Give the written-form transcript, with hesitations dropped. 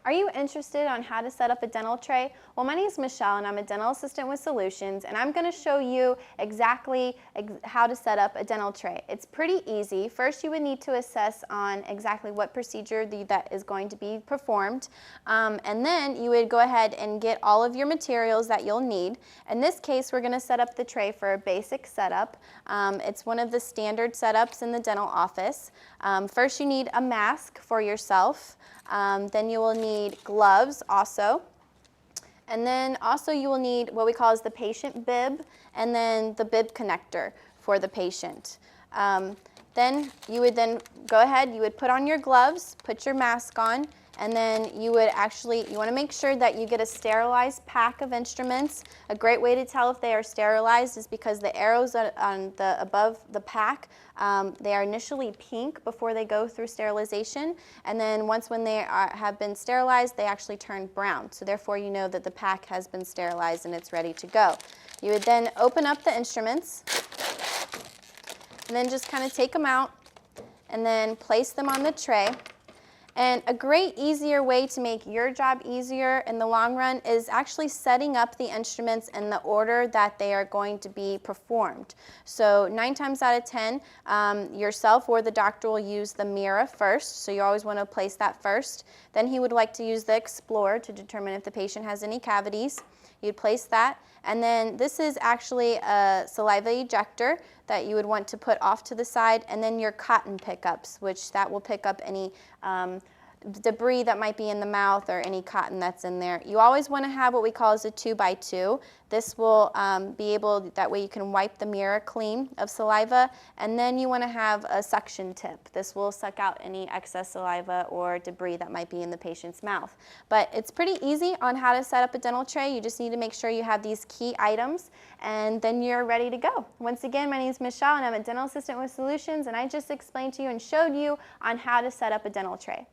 Are you interested on how to set up a dental tray? Well, my name is Michelle and I'm a dental assistant with Solutions, and I'm going to show you exactly how to set up a dental tray. It's pretty easy. First, you would need to assess on exactly what procedure that is going to be performed, and then you would go ahead and get all of your materials that you'll need. In this case, we're going to set up the tray for a basic setup. It's one of the standard setups in the dental office. First, you need a mask for yourself. Then you will need gloves also. And then also you will need what we call as the patient bib, and then the bib connector for the patient. Then you would go ahead, you would put on your gloves, put your mask on, and then you would you want to make sure that you get a sterilized pack of instruments. A great way to tell if they are sterilized is because the arrows above the pack, they are initially pink before they go through sterilization, and then when they have been sterilized, they actually turn brown. So therefore you know that the pack has been sterilized and it's ready to go. You would then open up the instruments, and then just kind of take them out and then place them on the tray. And a great easier way to make your job easier in the long run is actually setting up the instruments in the order that they are going to be performed. So 9 times out of 10, yourself or the doctor will use the mirror first, so you always want to place that first. Then he would like to use the Explorer to determine if the patient has any cavities. You'd place that, and then this is actually a saliva ejector that you would want to put off to the side, and then your cotton pickups, which that will pick up any debris that might be in the mouth or any cotton that's in there. You always want to have what we call as a 2x2. This will be able, that way you can wipe the mirror clean of saliva, and then you want to have a suction tip. This will suck out any excess saliva or debris that might be in the patient's mouth. But it's pretty easy on how to set up a dental tray. You just need to make sure you have these key items, and then you're ready to go. Once again, my name is Michelle and I'm a dental assistant with Solutions, and I just explained to you and showed you on how to set up a dental tray.